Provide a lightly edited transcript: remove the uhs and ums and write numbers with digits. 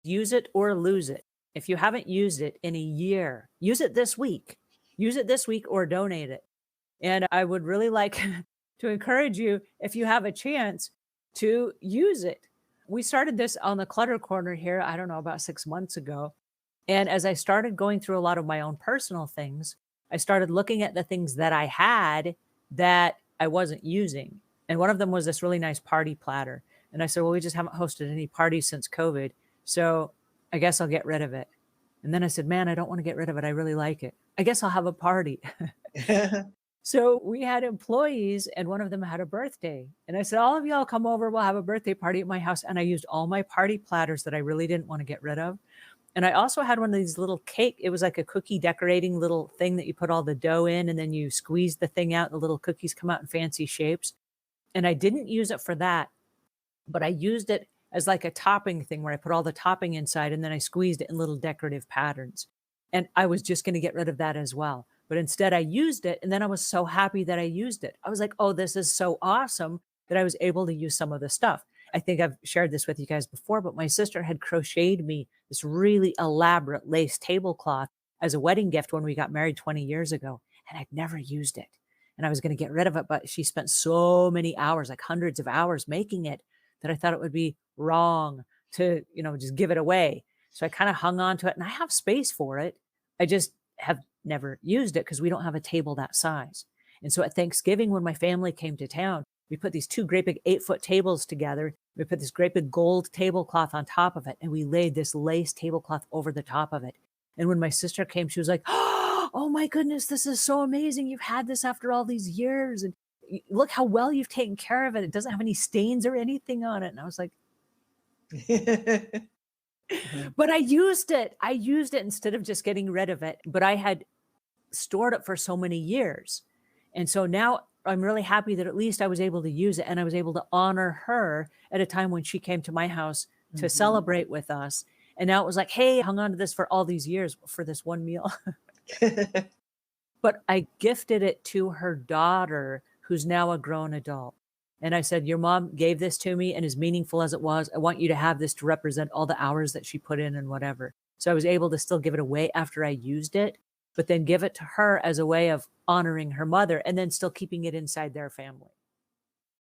Use it or lose it. If you haven't used it in a year, use it this week. Use it this week or donate it. And I would really like to encourage you, if you have a chance, to use it. We started this on the Clutter Corner here, I don't know, about 6 months ago. And as I started going through a lot of my own personal things, I started looking at the things that I had that I wasn't using. And one of them was this really nice party platter. And I said, well, we just haven't hosted any parties since COVID. So I guess I'll get rid of it. And then I said, man, I don't want to get rid of it. I really like it. I guess I'll have a party. So we had employees and one of them had a birthday. And I said, all of y'all come over. We'll have a birthday party at my house. And I used all my party platters that I really didn't want to get rid of. And I also had one of these little cake. It was like a cookie decorating little thing that you put all the dough in and then you squeeze the thing out. The little cookies come out in fancy shapes. And I didn't use it for that, but I used it as like a topping thing where I put all the topping inside and then I squeezed it in little decorative patterns. And I was just going to get rid of that as well. But instead I used it. And then I was so happy that I used it. I was like, oh, this is so awesome that I was able to use some of the stuff. I think I've shared this with you guys before, but my sister had crocheted me this really elaborate lace tablecloth as a wedding gift when we got married 20 years ago. And I'd never used it. And I was going to get rid of it, but she spent so many hours, like hundreds of hours making it, that I thought it would be wrong to, just give it away. So I kind of hung on to it and I have space for it. I just have never used it because we don't have a table that size. And so at Thanksgiving, when my family came to town, we put these two great big 8-foot tables together. We put this great big gold tablecloth on top of it. And we laid this lace tablecloth over the top of it. And when my sister came, she was like, oh my goodness, this is so amazing. You've had this after all these years. And look how well you've taken care of it. It doesn't have any stains or anything on it. And I was like, but I used it. I used it instead of just getting rid of it. But I had stored it for so many years. And so now I'm really happy that at least I was able to use it and I was able to honor her at a time when she came to my house to celebrate with us. And now it was like, hey, I hung on to this for all these years for this one meal. But I gifted it to her daughter, who's now a grown adult. And I said, your mom gave this to me, and as meaningful as it was, I want you to have this to represent all the hours that she put in and whatever. So I was able to still give it away after I used it, but then give it to her as a way of honoring her mother and then still keeping it inside their family.